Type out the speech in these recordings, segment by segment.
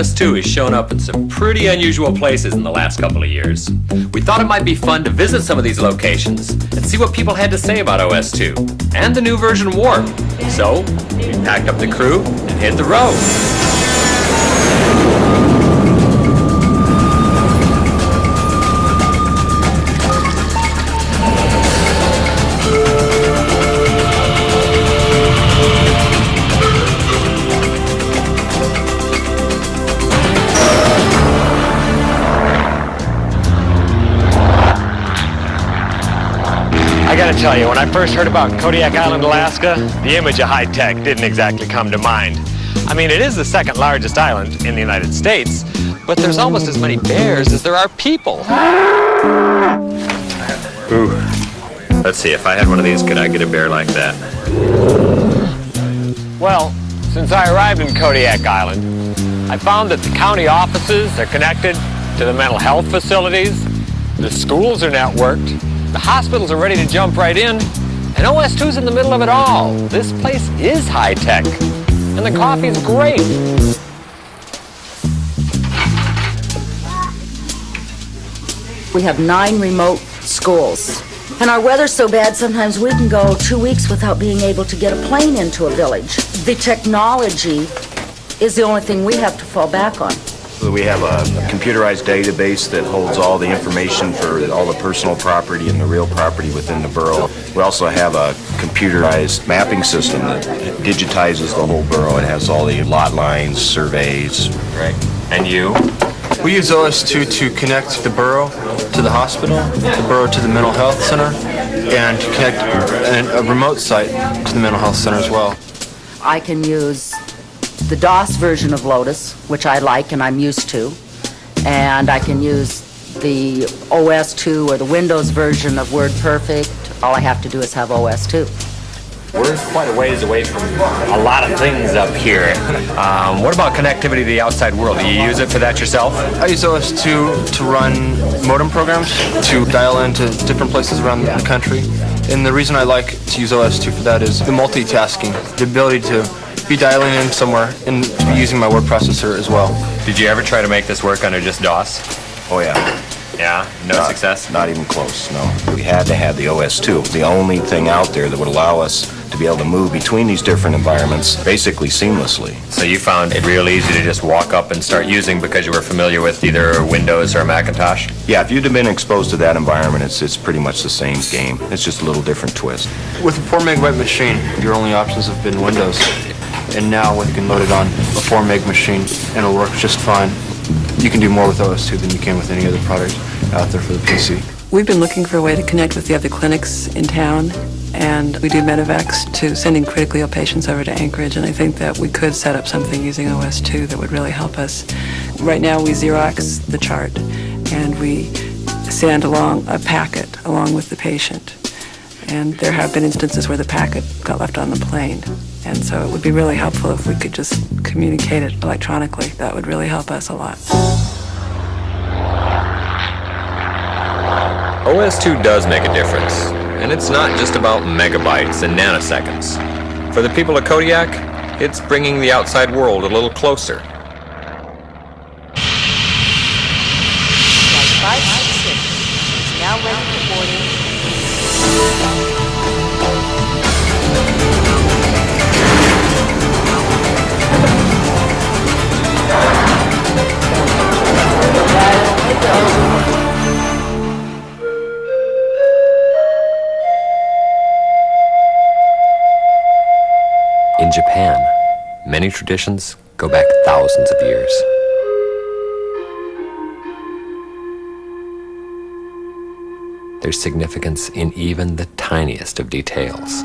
OS2 has shown up in some pretty unusual places in the last couple of years. We thought it might be fun to visit some of these locations and see what people had to say about OS2 and the new version Warp. So, we packed up the crew and hit the road. I gotta tell you, when I first heard about Kodiak Island, Alaska, the image of high tech didn't exactly come to mind. I mean, it is the second largest island in the United States, but there's almost as many bears as there are people. Ooh. Let's see, if I had one of these, could I get a bear like that? Well, since I arrived in Kodiak Island, I found that the county offices are connected to the mental health facilities, the schools are networked, the hospitals are ready to jump right in, and OS2's in the middle of it all. This place is high-tech, and the coffee's great. We have 9 remote schools, and our weather's so bad sometimes we can go 2 weeks without being able to get a plane into a village. The technology is the only thing we have to fall back on. We have a computerized database that holds all the information for all the personal property and the real property within the borough. We also have a computerized mapping system that digitizes the whole borough. It has all the lot lines, surveys. Right. And you? We use OS2 to connect the borough to the hospital, the borough to the mental health center, and to connect a remote site to the mental health center as well. I can use the DOS version of Lotus, which I like and I'm used to, and I can use the OS2 or the Windows version of WordPerfect. All I have to do is have OS2. We're quite a ways away from a lot of things up here. What about connectivity to the outside world? Do you use it for that yourself? I use OS2 to run modem programs, to dial into different places around the country. And the reason I like to use OS2 for that is the multitasking, the ability to be dialing in somewhere and to be using my word processor as well. Did you ever try to make this work under just DOS? Oh yeah. Yeah? No success? Not even close, no. We had to have the OS2. It was the only thing out there that would allow us to be able to move between these different environments basically seamlessly. So you found it real easy to just walk up and start using because you were familiar with either Windows or Macintosh? Yeah, if you'd have been exposed to that environment, it's pretty much the same game. It's just a little different twist. With a 4 megabyte machine, your only options have been Windows. And now you can load it on a 4 meg machine and it'll work just fine. You can do more with OS2 than you can with any other product out there for the PC. We've been looking for a way to connect with the other clinics in town, and we do medevacs to sending critically ill patients over to Anchorage, and I think that we could set up something using OS2 that would really help us. Right now we Xerox the chart and we send along a packet along with the patient, and there have been instances where the packet got left on the plane, and so it would be really helpful if we could just communicate it electronically. That would really help us a lot. OS2 does make a difference, and it's not just about megabytes and nanoseconds. For the people of Kodiak, it's bringing the outside world a little closer. Flight 596 is now ready for boarding. In Japan, many traditions go back thousands of years. There's significance in even the tiniest of details.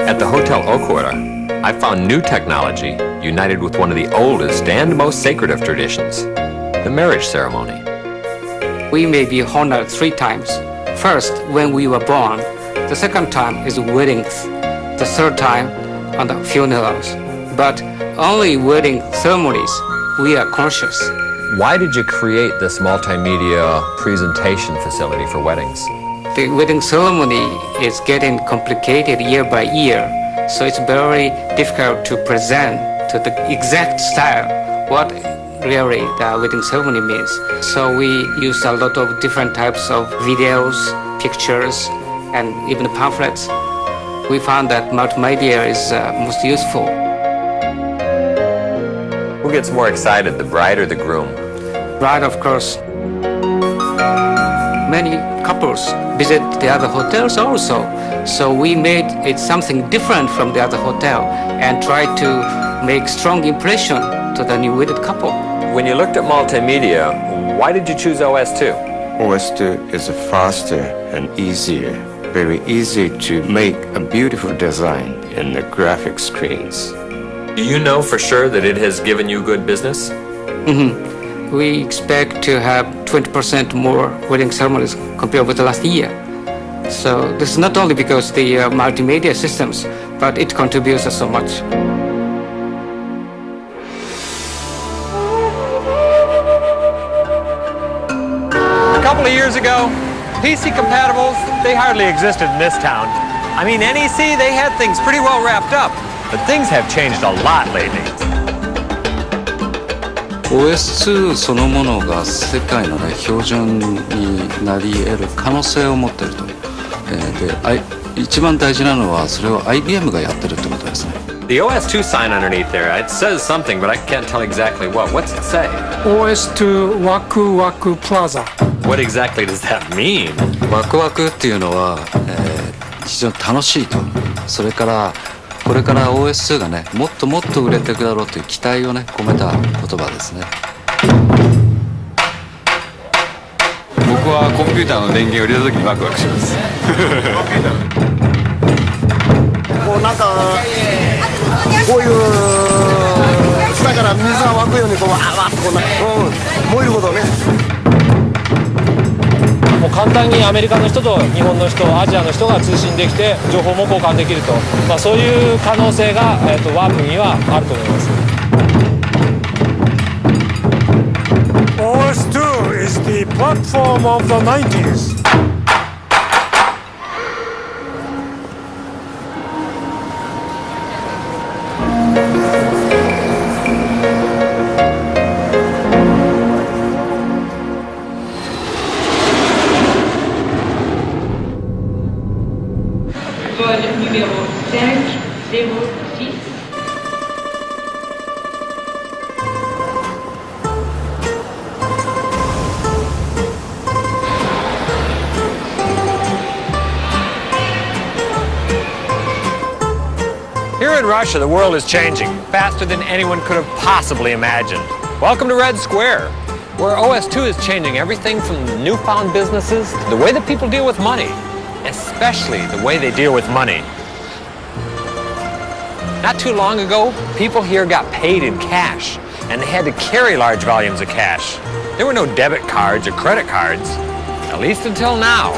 At the Hotel Okura, I found new technology united with one of the oldest and most sacred of traditions, the marriage ceremony. We may be honored 3 times. First, when we were born. The second time is weddings. The third time on the funerals. But only wedding ceremonies, we are conscious. Why did you create this multimedia presentation facility for weddings? The wedding ceremony is getting complicated year by year. So it's very difficult to present to the exact style what really the wedding ceremony means. So we use a lot of different types of videos, pictures, and even pamphlets. We found that multimedia is most useful. Who gets more excited, the bride or the groom? Bride, of course. Many couples visit the other hotels also. So we made it something different from the other hotel and tried to make strong impression to the new wedded couple. When you looked at multimedia, why did you choose OS2? OS2 is faster and easier. Very easy to make a beautiful design in the graphic screens. Do you know for sure that it has given you good business? We expect to have 20% more wedding ceremonies compared with the last year. So this is not only because the multimedia systems, but it contributes so much. A couple of years ago, PC compatibles, they hardly existed in this town. I mean, NEC, they had things pretty well wrapped up, but things have changed a lot lately. OS2 そのものが世界の、ね、標準になり得る可能性を持っていると。で、一番大事なのはそれを IBM がやってるってことですね。The OS2 sign underneath there, it says something, but I can't tell exactly what. What's it say? OS2 Waku Waku Plaza. What exactly does that mean? ワクワクっていうのは、非常に楽しいと。それからこれから OS2 がね、もっともっと売れていくだろうという期待をね、込めた言葉ですね。僕はコンピューターの電源を入れた時にワクワクします。こうなんかこういう下から水が湧くようにこうわーっとこうな、燃えるほどね。もう簡単にアメリカの人と日本の人、アジアの人が通信できて情報も交換できると、そういう可能性が、ワープにはあると思います。OS2 is the platform of the 90s. Here in Russia, the world is changing faster than anyone could have possibly imagined. Welcome to Red Square, where OS2 is changing everything from newfound businesses to the way that people deal with money, especially the way they deal with money. Not too long ago, people here got paid in cash, and they had to carry large volumes of cash. There were no debit cards or credit cards, at least until now.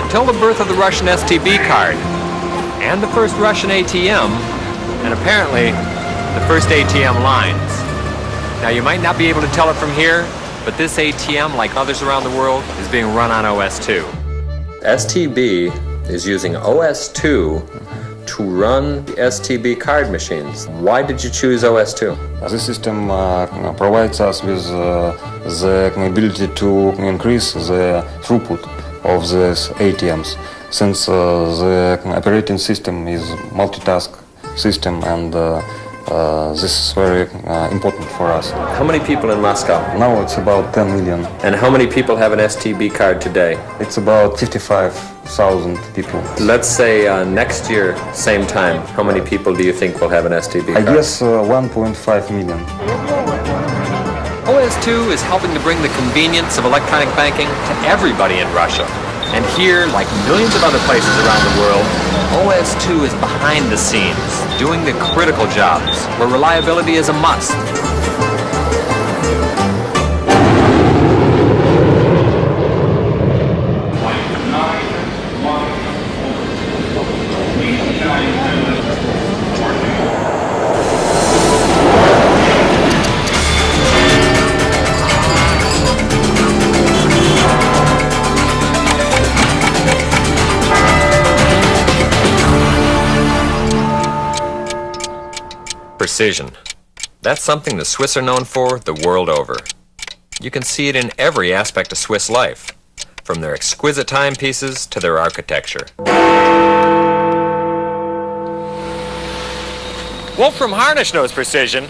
Until the birth of the Russian STB card, and the first Russian ATM, and apparently the first ATM lines. Now you might not be able to tell it from here, but this ATM, like others around the world, is being run on OS2. STB is using OS2 to run the STB card machines. Why did you choose OS2? This system provides us with the ability to increase the throughput of these ATMs, since the operating system is multitask system, and this is very important for us. How many people in Moscow? Now it's about 10 million. And how many people have an STB card today? It's about 55,000 people. Let's say next year, same time, how many people do you think will have an STB card? I guess 1.5 million. OS2 is helping to bring the convenience of electronic banking to everybody in Russia. And here, like millions of other places around the world, OS2 is behind the scenes, doing the critical jobs, where reliability is a must. Precision. That's something the Swiss are known for the world over. You can see it in every aspect of Swiss life, from their exquisite timepieces to their architecture. Wolfram Harnisch knows Precision.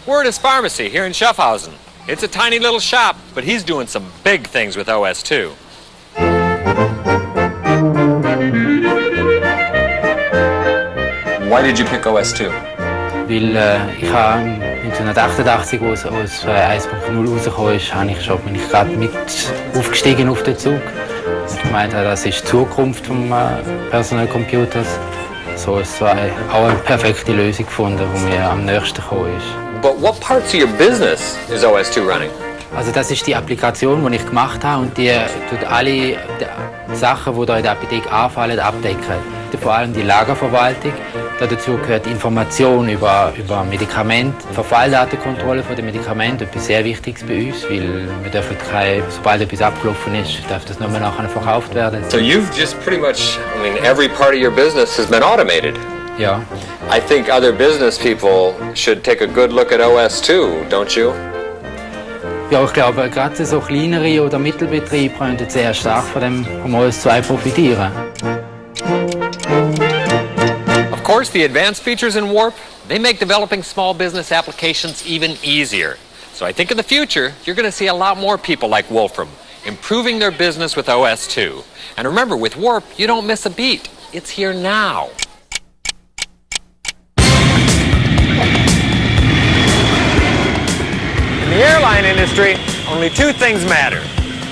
We're at his pharmacy here in Schaffhausen. It's a tiny little shop, but he's doing some big things with OS2. Why did you pick OS2? Weil ich habe 1988, wo es 1.0 rausgekommen ist, bin ich gerade mit aufgestiegen auf den Zug. Und ich meinte, das ist die Zukunft des Personal Computers. So ist es auch eine perfekte Lösung gefunden, die mir am nächsten gekommen ist. But what parts of your business is OS2 running? Also das ist die Applikation, die ich gemacht habe und die tut alle Sachen, die da in der Apotheke anfallen, abdecken. Vor allem die Lagerverwaltung. Dazu gehört Information über Medikamente, Verfalldatenkontrolle von den Medikamenten, etwas sehr Wichtiges bei uns, weil wir dürfen sobald etwas abgelaufen ist, darf das nur mehr nachher verkauft werden. So you've just pretty much, every part of your business has been automated. Ja. I think other business people should take a good look at OS2, don't you? Ja, ich glaube, gerade so kleinere oder Mittelbetriebe können sehr stark vom OS2 profitieren. Of course, the advanced features in Warp, they make developing small business applications even easier. So I think in the future, you're going to see a lot more people like Wolfram improving their business with OS2. And remember, with Warp, you don't miss a beat. It's here now. In the airline industry, only two things matter: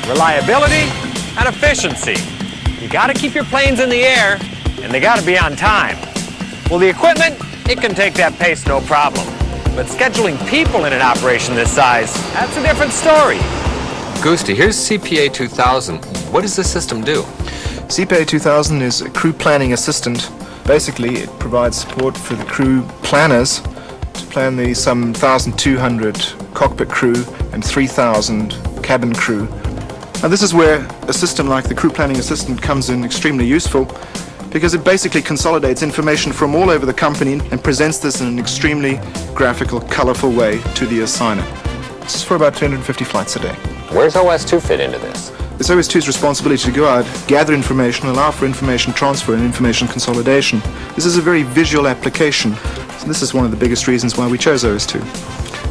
reliability and efficiency. You got to keep your planes in the air, and they got to be on time. Well, the equipment, it can take that pace no problem. But scheduling people in an operation this size, that's a different story. Gusti, here's CPA 2000. What does this system do? CPA 2000 is a crew planning assistant. Basically, it provides support for the crew planners to plan the some 1,200 cockpit crew and 3,000 cabin crew. Now, this is where a system like the crew planning assistant comes in extremely useful, because it basically consolidates information from all over the company and presents this in an extremely graphical, colorful way to the assigner. This is for about 250 flights a day. Where's OS2 fit into this? It's OS2's responsibility to go out, gather information, allow for information transfer and information consolidation. This is a very visual application, so this is one of the biggest reasons why we chose OS2.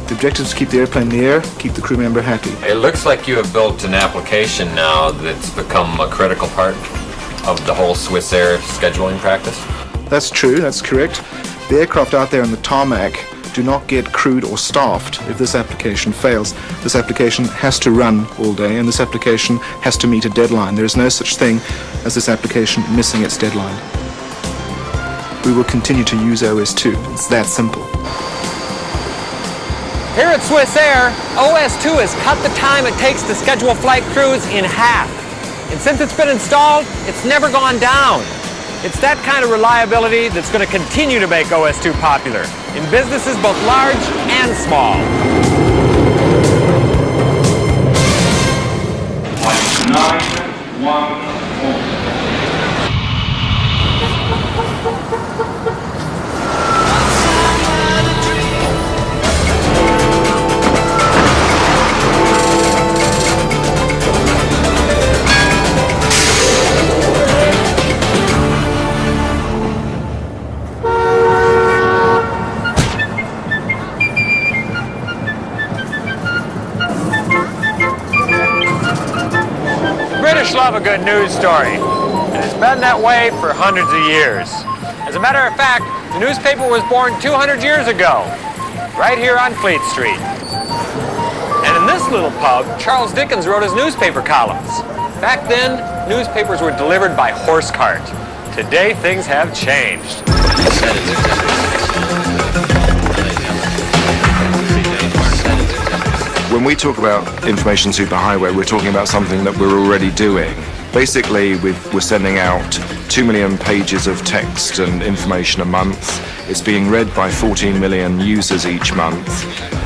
The objective is to keep the airplane in the air, keep the crew member happy. It looks like you have built an application now that's become a critical part of the whole Swiss Air scheduling practice. That's true, that's correct. The aircraft out there on the tarmac do not get crewed or staffed if this application fails. This application has to run all day, and this application has to meet a deadline. There is no such thing as this application missing its deadline. We will continue to use OS2. It's that simple. Here at Swiss Air, OS2 has cut the time it takes to schedule flight crews in half. And since it's been installed, it's never gone down. It's that kind of reliability that's going to continue to make OS2 popular in businesses both large and small. British love a good news story, and it's been that way for hundreds of years. As a matter of fact, the newspaper was born 200 years ago, right here on Fleet Street. And in this little pub, Charles Dickens wrote his newspaper columns. Back then, newspapers were delivered by horse cart. Today, things have changed. When we talk about information superhighway, we're talking about something that we're already doing. Basically, we're sending out 2 million pages of text and information a month. It's being read by 14 million users each month,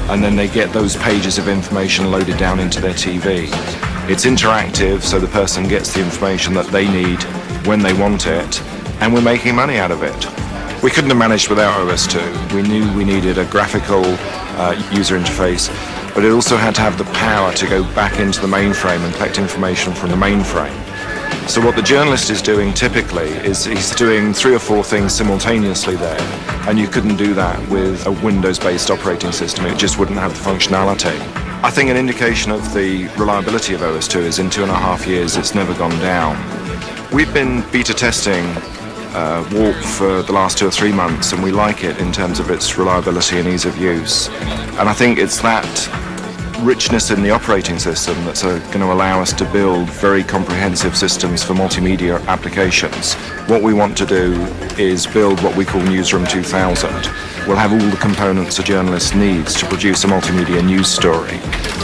and then they get those pages of information loaded down into their TV. It's interactive, so the person gets the information that they need when they want it, and we're making money out of it. We couldn't have managed without OS2. We knew we needed a graphical user interface, but it also had to have the power to go back into the mainframe and collect information from the mainframe. So what the journalist is doing typically is he's doing 3 or 4 things simultaneously there, and you couldn't do that with a Windows-based operating system. It just wouldn't have the functionality. I think an indication of the reliability of OS2 is in 2.5 years it's never gone down. We've been beta testing Warp for the last 2 or 3 months, and we like it in terms of its reliability and ease of use. And I think it's that richness in the operating system that's going to allow us to build very comprehensive systems for multimedia applications. What we want to do is build what we call Newsroom 2000. We'll have all the components a journalist needs to produce a multimedia news story.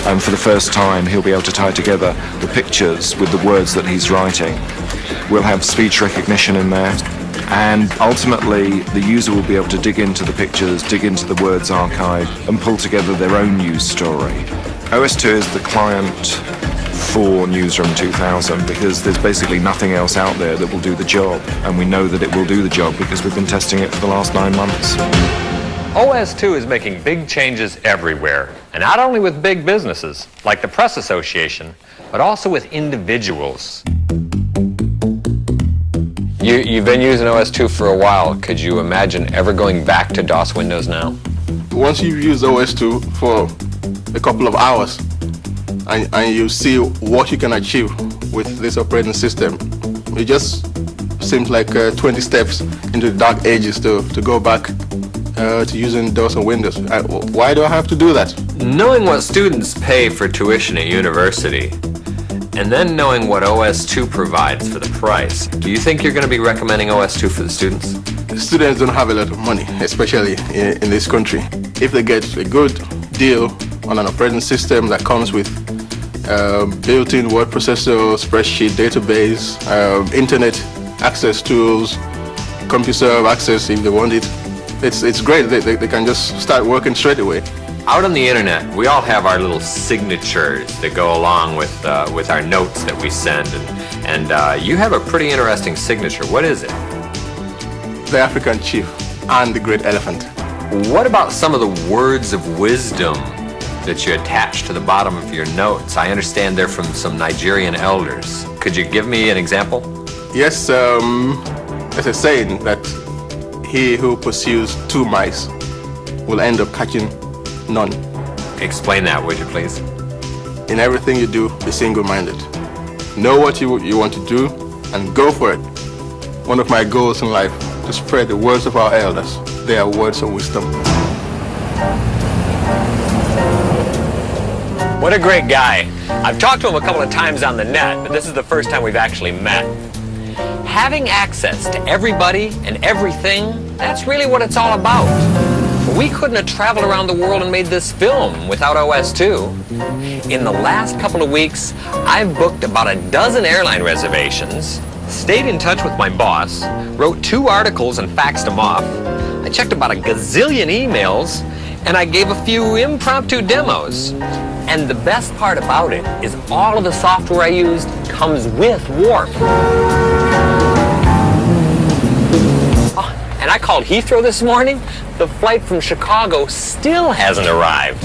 And for the first time, he'll be able to tie together the pictures with the words that he's writing. We'll have speech recognition in there. And ultimately, the user will be able to dig into the pictures, dig into the words archive, and pull together their own news story. OS2 is the client for Newsroom 2000 because there's basically nothing else out there that will do the job. And we know that it will do the job because we've been testing it for the last 9 months. OS2 is making big changes everywhere, and not only with big businesses, like the Press Association, but also with individuals. You've been using OS2 for a while. Could you imagine ever going back to DOS Windows now? Once you've used OS2 for a couple of hours and you see what you can achieve with this operating system, it just seems like 20 steps into the dark ages to go back to using DOS and Windows. Why do I have to do that? Knowing what students pay for tuition at university, and then knowing what OS2 provides for the price, do you think you're going to be recommending OS2 for the students? Students don't have a lot of money, especially in this country. If they get a good deal on an operating system that comes with built-in word processor, spreadsheet, database, internet access tools, CompuServe access if they want it, it's great. They can just start working straight away. Out on the internet, we all have our little signatures that go along with our notes that we send, and you have a pretty interesting signature. What is it? The African chief and the great elephant. What about some of the words of wisdom that you attach to the bottom of your notes? I understand they're from some Nigerian elders. Could you give me an example? Yes, there's a saying that he who pursues 2 mice will end up catching none. Explain that, would you please? In everything you do, be single-minded. Know what you want to do and go for it. One of my goals in life, to spread the words of our elders. They are words of wisdom. What a great guy. I've talked to him a couple of times on the net, but this is the first time we've actually met. Having access to everybody and everything, that's really what it's all about. We couldn't have traveled around the world and made this film without OS2. In the last couple of weeks, I've booked about a dozen airline reservations, stayed in touch with my boss, wrote 2 articles and faxed them off. I checked about a gazillion emails, and I gave a few impromptu demos. And the best part about it is all of the software I used comes with Warp. And I called Heathrow this morning. The flight from Chicago still hasn't arrived.